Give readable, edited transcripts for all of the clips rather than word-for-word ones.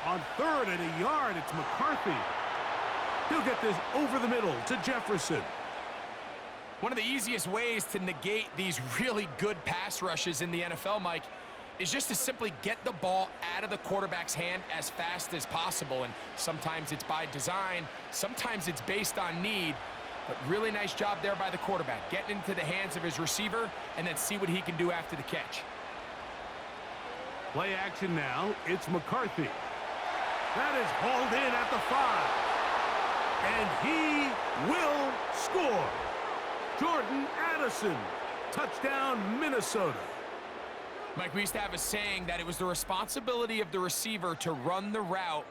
On 3rd and a yard, it's McCarthy. He'll get this over the middle to Jefferson. One of the easiest ways to negate these really good pass rushes in the NFL, Mike, is just to simply get the ball out of the quarterback's hand as fast as possible. And sometimes it's by design, sometimes it's based on need. But really nice job there by the quarterback, getting into the hands of his receiver and then see what he can do after the catch. Play action now, it's McCarthy. That is hauled in at the 5. And he will score. Jordan Addison, touchdown Minnesota. Mike, we used to have a saying that it was the responsibility of the receiver to run the route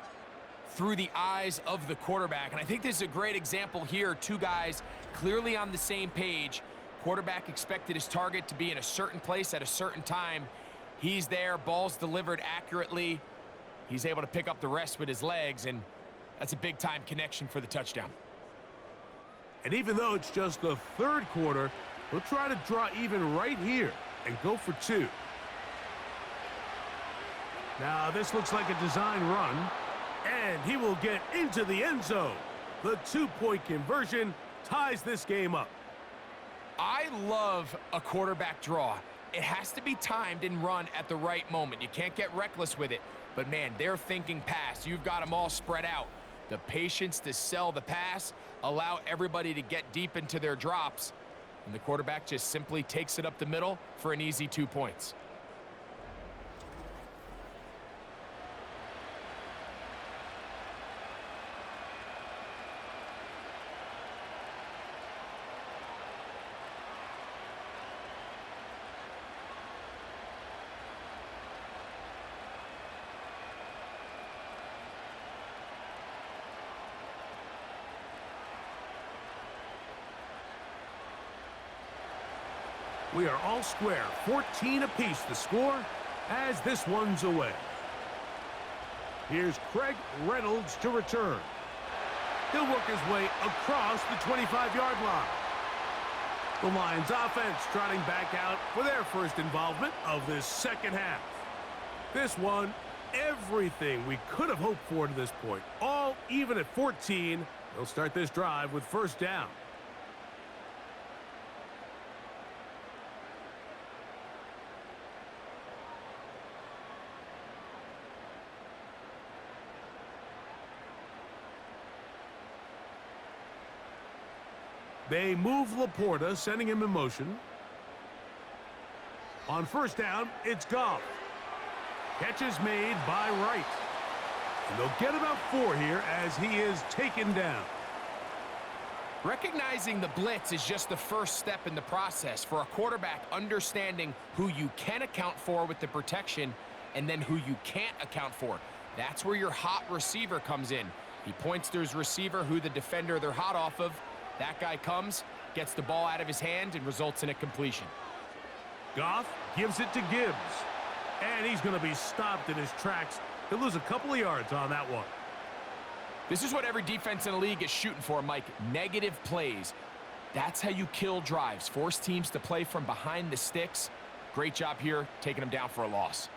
through the eyes of the quarterback. And I think this is a great example here. Two guys clearly on the same page. Quarterback expected his target to be in a certain place at a certain time. He's there, ball's delivered accurately. He's able to pick up the rest with his legs, and that's a big-time connection for the touchdown. And even though it's just the 3rd quarter, he'll try to draw even right here and go for 2. Now, this looks like a design run, and he will get into the end zone. The 2-point conversion ties this game up. I love a quarterback draw. It has to be timed and run at the right moment. You can't get reckless with it. But, man, they're thinking pass. You've got them all spread out. The patience to sell the pass, allow everybody to get deep into their drops, and the quarterback just simply takes it up the middle for an easy 2 points. We are all square, 14 apiece the score as this one's away. Here's Craig Reynolds to return. He'll work his way across the 25-yard line. The Lions offense trotting back out for their first involvement of this second half. This one, everything we could have hoped for to this point. All even at 14. They'll start this drive with first down. They move Laporta, sending him in motion. On first down, it's Goff. Catch is made by Wright. And they'll get about 4 here as he is taken down. Recognizing the blitz is just the first step in the process for a quarterback, understanding who you can account for with the protection and then who you can't account for. That's where your hot receiver comes in. He points to his receiver, who the defender they're hot off of. That guy comes, gets the ball out of his hand, and results in a completion. Goff gives it to Gibbs. And he's going to be stopped in his tracks. He'll lose a couple of yards on that one. This is what every defense in the league is shooting for, Mike. Negative plays. That's how you kill drives. Force teams to play from behind the sticks. Great job here, taking them down for a loss.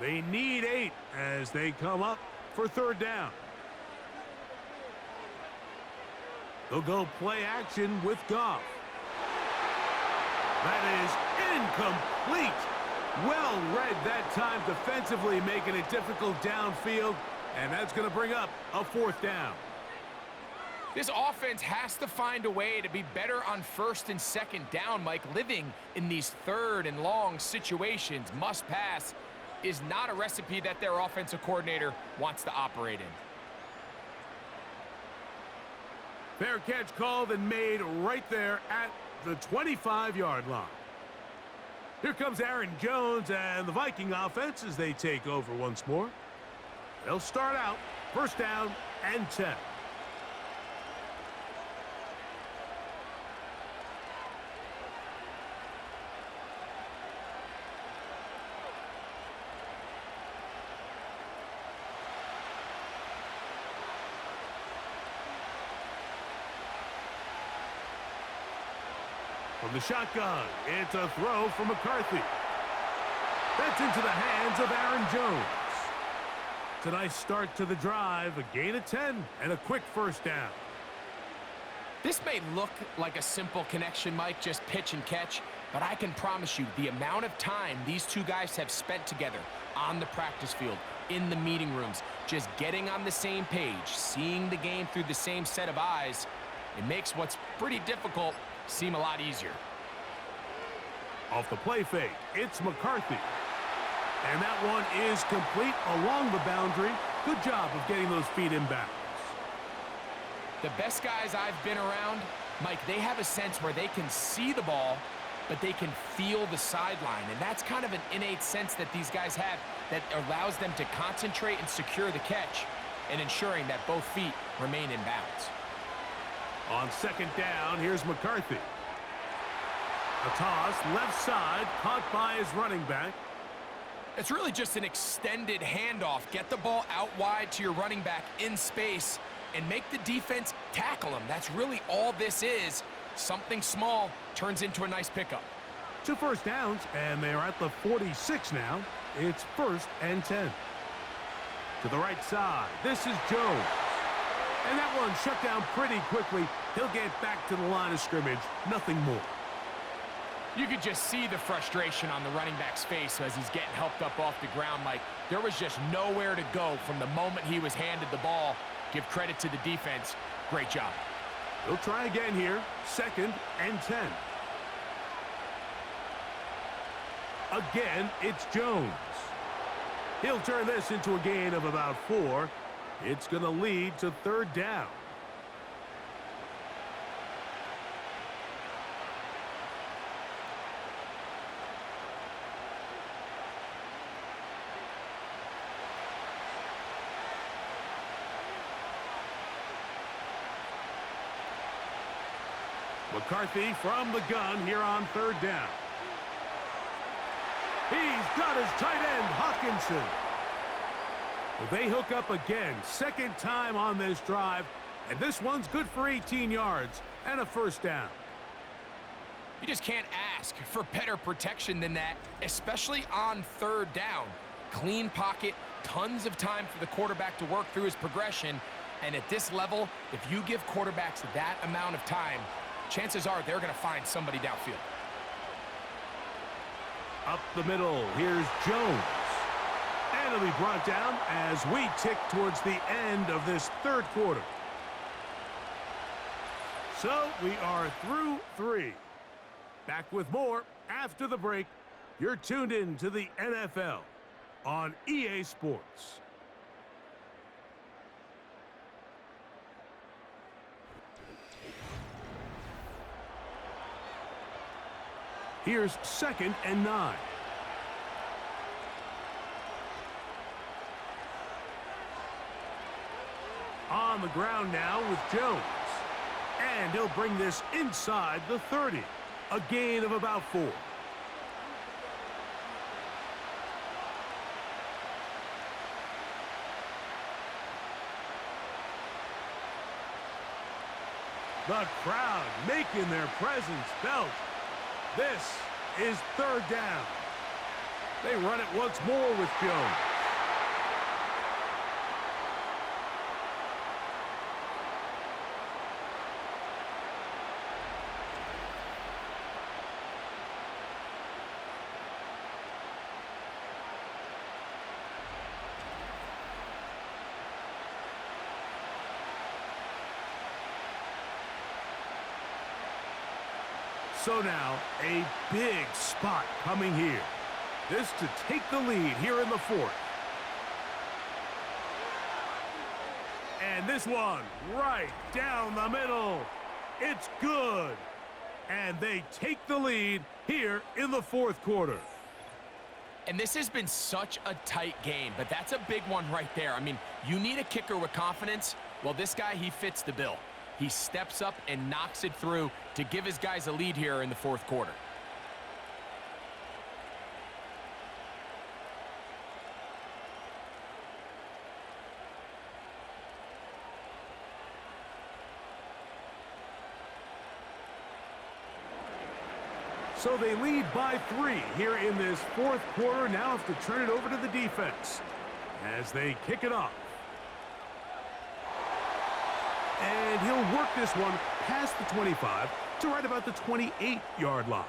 They need 8 as they come up for third down. They'll go play action with Goff. That is incomplete. Well read that time defensively, making it difficult downfield, and that's going to bring up a fourth down. This offense has to find a way to be better on first and second down, Mike. Living in these third and long situations, must pass, is not a recipe that their offensive coordinator wants to operate in. Fair catch called and made right there at the 25-yard line. Here comes Aaron Jones and the Viking offense as they take over once more. They'll start out first down and 10. From the shotgun, it's a throw for McCarthy. That's into the hands of Aaron Jones. It's a nice start to the drive, a gain of 10, and a quick first down. This may look like a simple connection, Mike, just pitch and catch, but I can promise you the amount of time these two guys have spent together on the practice field, in the meeting rooms, just getting on the same page, seeing the game through the same set of eyes, it makes what's pretty difficult seem a lot easier. Off the play fake, it's McCarthy. And that one is complete along the boundary. Good job of getting those feet in bounds. The best guys I've been around, Mike, they have a sense where they can see the ball, but they can feel the sideline. And that's kind of an innate sense that these guys have that allows them to concentrate and secure the catch and ensuring that both feet remain in bounds. On second down, here's McCarthy. A toss, left side, caught by his running back. It's really just an extended handoff. Get the ball out wide to your running back in space and make the defense tackle him. That's really all this is. Something small turns into a nice pickup. 2 first downs, and they're at the 46 now. It's 1st and 10. To the right side, this is Jones. And that one shut down pretty quickly. He'll get back to the line of scrimmage. Nothing more. You could just see the frustration on the running back's face as he's getting helped up off the ground, Mike. There was just nowhere to go from the moment he was handed the ball. Give credit to the defense. Great job. He'll try again here. 2nd and 10. Again, it's Jones. He'll turn this into a gain of about 4. It's going to lead to 3rd down. McCarthy from the gun here on 3rd down. He's got his tight end, Hawkinson. They hook up again, 2nd time on this drive, and this one's good for 18 yards and a 1st down. You just can't ask for better protection than that, especially on 3rd down. Clean pocket, tons of time for the quarterback to work through his progression, and at this level, if you give quarterbacks that amount of time, chances are they're going to find somebody downfield. Up the middle, here's Jones. And he'll be brought down as we tick towards the end of this 3rd quarter. So we are through 3. Back with more after the break. You're tuned in to the NFL on EA Sports. Here's 2nd and 9. On the ground now with Jones. And he'll bring this inside the 30. A gain of about 4. The crowd making their presence felt. This is 3rd down. They run it once more with Jones. So now, a big spot coming here. This to take the lead here in the 4th. And this one right down the middle. It's good. And they take the lead here in the 4th quarter. And this has been such a tight game, but that's a big one right there. I mean, you need a kicker with confidence. Well, this guy, he fits the bill. He steps up and knocks it through to give his guys a lead here in the 4th quarter. So they lead by 3 here in this 4th quarter. Now have to turn it over to the defense. as they kick it off. And he'll work this one past the 25 to right about the 28-yard line.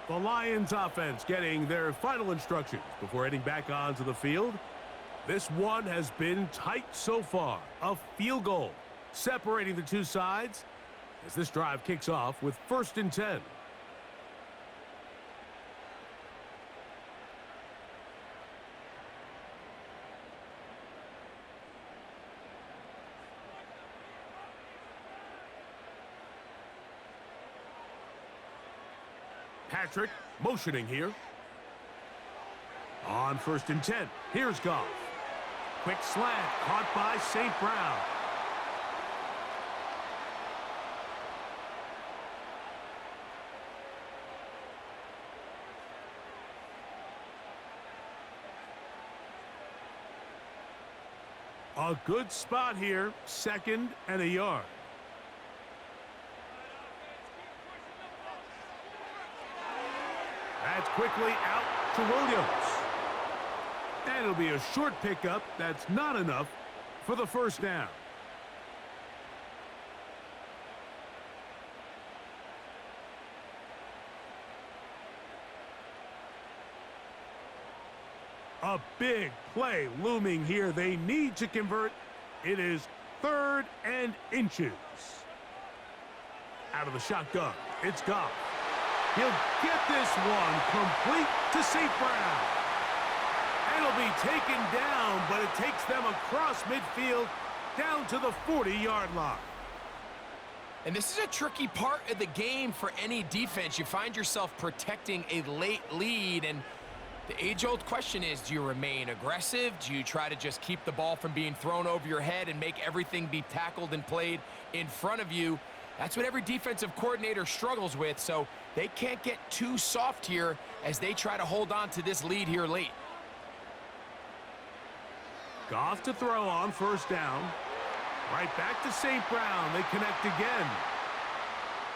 The Lions offense getting their final instructions before heading back onto the field. This one has been tight so far. A field goal separating the two sides as this drive kicks off with 1st and 10. Patrick motioning here. On 1st and 10, here's Goff. Quick slant, caught by St. Brown. A good spot here, 2nd and a yard. That's quickly out to Williams. And it'll be a short pickup. That's not enough for the 1st down. A big play looming here. They need to convert. It is 3rd and inches. Out of the shotgun, it's Goff. He'll get this one complete to St. Brown. It'll be taken down, but it takes them across midfield down to the 40-yard line. And this is a tricky part of the game for any defense. You find yourself protecting a late lead, and the age-old question is, do you remain aggressive? Do you try to just keep the ball from being thrown over your head and make everything be tackled and played in front of you? That's what every defensive coordinator struggles with, so they can't get too soft here as they try to hold on to this lead here late. Goff to throw on 1st down. Right back to St. Brown. They connect again.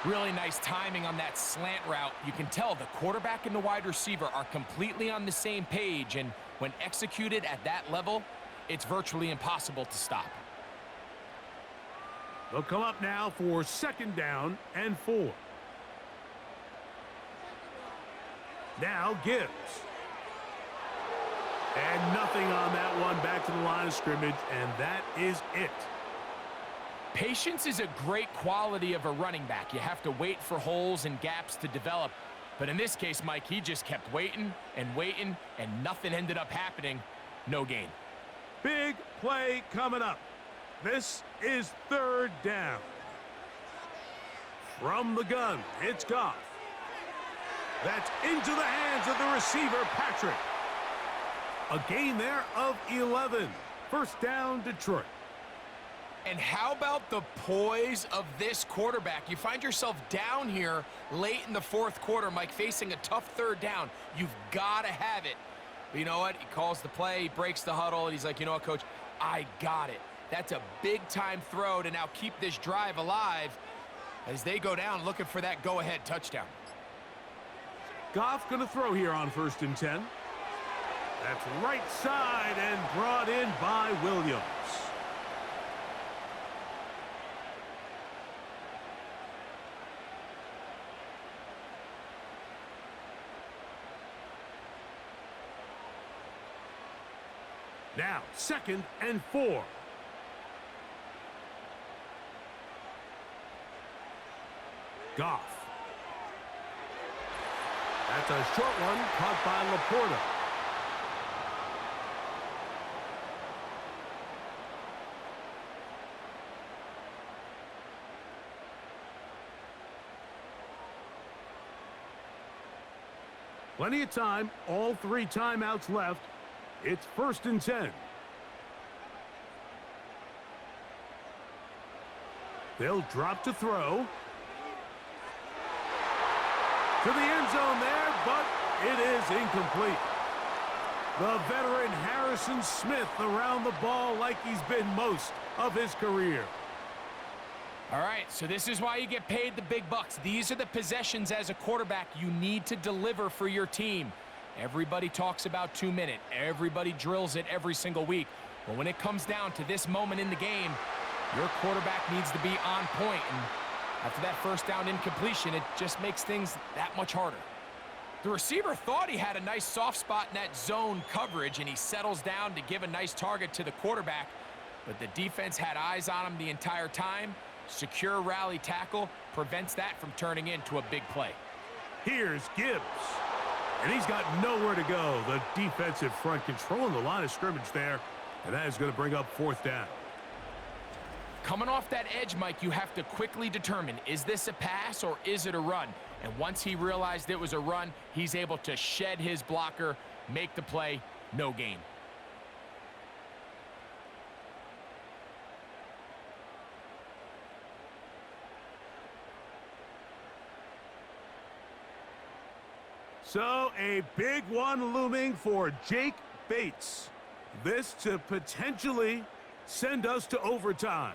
Really nice timing on that slant route. You can tell the quarterback and the wide receiver are completely on the same page, and when executed at that level, it's virtually impossible to stop. They'll come up now for 2nd down and 4. Now Gibbs. And nothing on that one. Back to the line of scrimmage, and that is it. Patience is a great quality of a running back. You have to wait for holes and gaps to develop. But in this case, Mike, he just kept waiting, and nothing ended up happening. No gain. Big play coming up. This is 3rd down. From the gun, it's Goff. That's into the hands of the receiver, Patrick. A gain there of 11. 1st down, Detroit. And how about the poise of this quarterback? You find yourself down here late in the 4th quarter, Mike, facing a tough 3rd down. You've got to have it. But you know what? He calls the play, he breaks the huddle, and he's like, you know what, Coach? I got it. That's a big-time throw to now keep this drive alive as they go down looking for that go-ahead touchdown. Goff going to throw here on 1st and 10. That's right side and brought in by Williams. Now, 2nd and 4. Goff. That's a short one caught by Laporta. Plenty of time, all 3 timeouts left. It's 1st and 10. They'll drop to throw. To the end zone there, but it is incomplete. The veteran Harrison Smith around the ball like he's been most of his career. All right, so this is why you get paid the big bucks. These are the possessions as a quarterback you need to deliver for your team. Everybody talks about 2-minute. Everybody drills it every single week. But when it comes down to this moment in the game, your quarterback needs to be on point. And after that first down incompletion, it just makes things that much harder. The receiver thought he had a nice soft spot in that zone coverage, and he settles down to give a nice target to the quarterback. But the defense had eyes on him the entire time. Secure rally tackle prevents that from turning into a big play. Here's Gibbs. And he's got nowhere to go. The defensive front controlling the line of scrimmage there. And that is going to bring up 4th down. Coming off that edge, Mike, you have to quickly determine, is this a pass or is it a run? And once he realized it was a run, he's able to shed his blocker, make the play, no gain. So a big one looming for Jake Bates. This to potentially send us to overtime.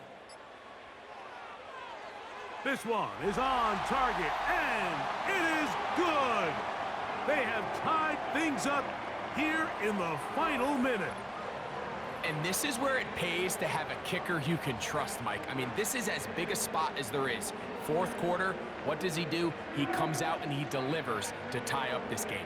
This one is on target, and it is good. They have tied things up here in the final minute. And this is where it pays to have a kicker you can trust, Mike. I mean, this is as big a spot as there is. 4th quarter, what does he do? He comes out and he delivers to tie up this game.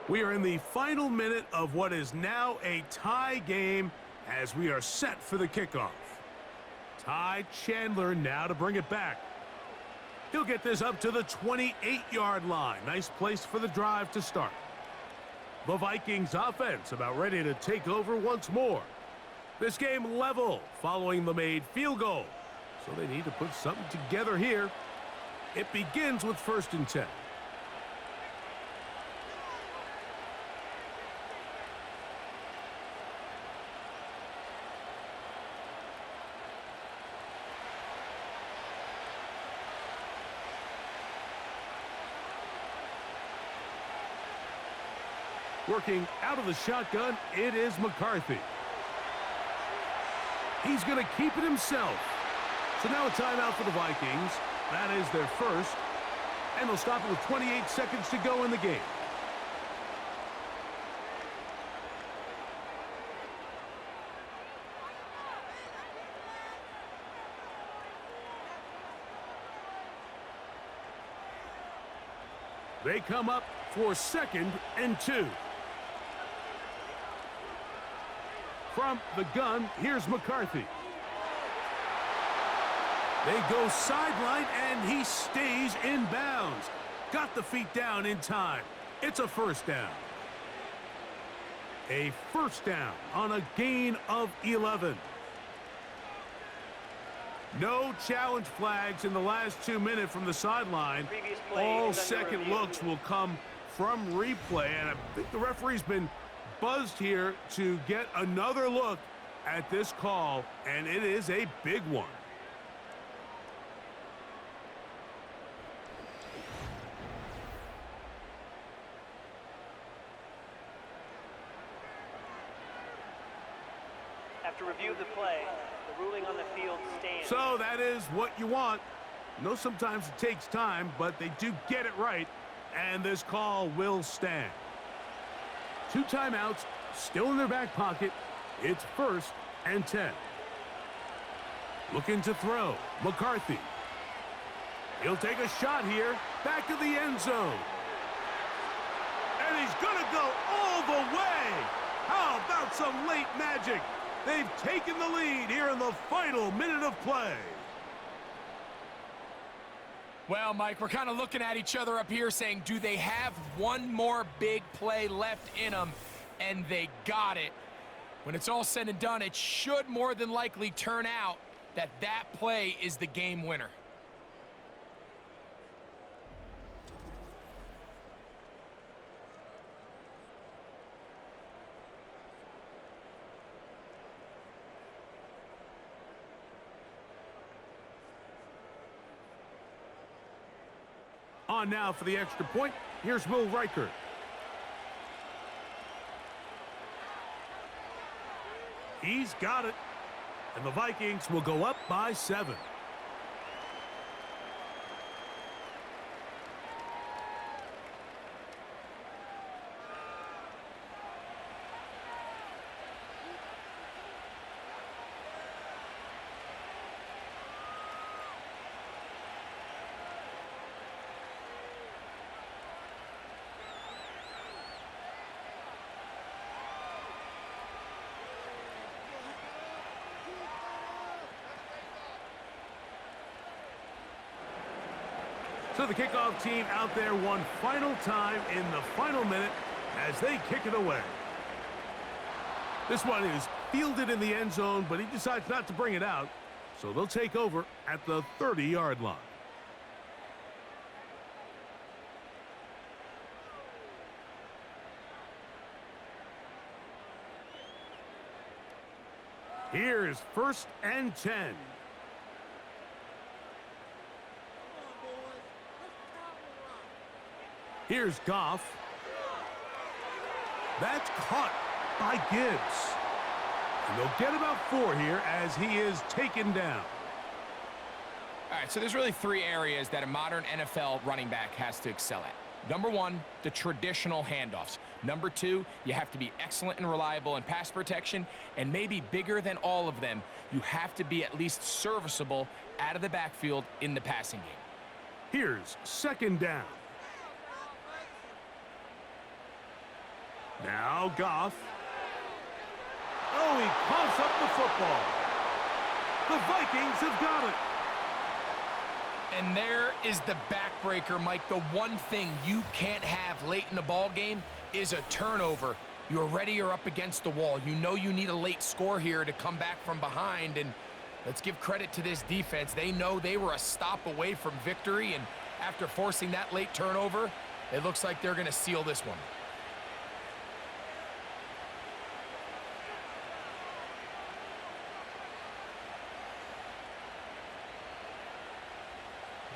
We are in the final minute of what is now a tie game as we are set for the kickoff. Ty Chandler now to bring it back. He'll get this up to the 28-yard line. Nice place for the drive to start. The Vikings offense about ready to take over once more. This game level following the made field goal. So they need to put something together here. It begins with 1st and 10. Working out of the shotgun, it is McCarthy. He's going to keep it himself. So now a timeout for the Vikings. That is their first. And they'll stop it with 28 seconds to go in the game. They come up for 2nd and 2. From the gun, here's McCarthy. They go sideline, and he stays in bounds. Got the feet down in time. It's a 1st down. A 1st down on a gain of 11. No challenge flags in the last 2 minutes from the sideline. All second looks will come from replay, and I think the referee's been buzzed here to get another look at this call, and it is a big one. After review of the play, the ruling on the field stands. So that is what you want. I know sometimes it takes time, but they do get it right, and this call will stand. 2 timeouts still in their back pocket. It's 1st and 10. Looking to throw. McCarthy. He'll take a shot here. Back of the end zone. And he's going to go all the way. How about some late magic? They've taken the lead here in the final minute of play. Well, Mike, we're kind of looking at each other up here saying, do they have one more big play left in them? And they got it. When it's all said and done, it should more than likely turn out that that play is the game winner. On now for the extra point. Here's Will Reichert. He's got it. And the Vikings will go up by 7. So the kickoff team out there one final time in the final minute as they kick it away. This one is fielded in the end zone, but he decides not to bring it out. So they'll take over at the 30-yard line. Here's 1st and 10. Here's Goff. That's caught by Gibbs. And they'll get about 4 here as he is taken down. All right, so there's really 3 areas that a modern NFL running back has to excel at. Number 1, the traditional handoffs. Number 2, you have to be excellent and reliable in pass protection. And maybe bigger than all of them, you have to be at least serviceable out of the backfield in the passing game. Here's 2nd down. Now Goff. Oh, he coughs up the football. The Vikings have got it. And there is the backbreaker, Mike. The one thing you can't have late in the ball game is a turnover. You're ready, you're up against the wall. You know you need a late score here to come back from behind. And let's give credit to this defense. They know they were a stop away from victory. And after forcing that late turnover, it looks like they're going to seal this one.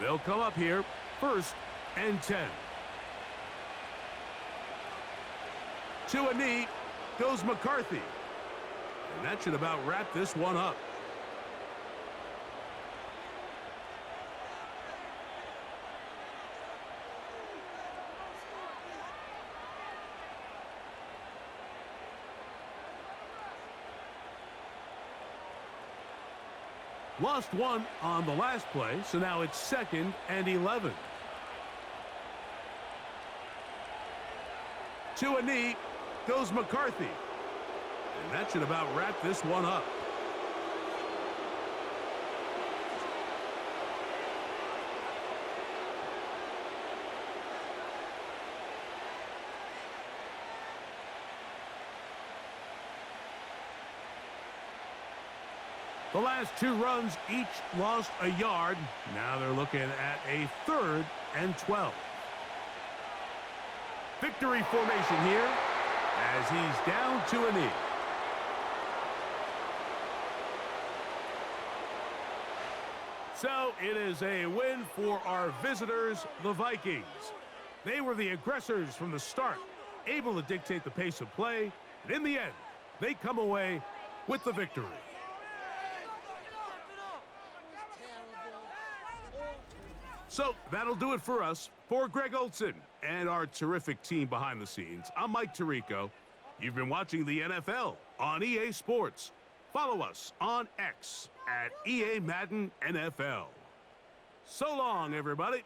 They'll come up here, 1st and 10. To a knee goes McCarthy. And that should about wrap this one up. Lost 1 on the last play, so now it's 2nd and 11. To a knee goes McCarthy. And that should about wrap this one up. The last 2 runs each lost a yard. Now they're looking at a 3rd and 12. Victory formation here as he's down to a knee. So it is a win for our visitors, the Vikings. They were the aggressors from the start, able to dictate the pace of play, and in the end, they come away with the victory. So that'll do it for us. For Greg Olson and our terrific team behind the scenes, I'm Mike Tirico. You've been watching the NFL on EA Sports. Follow us on X at EA Madden NFL. So long, everybody.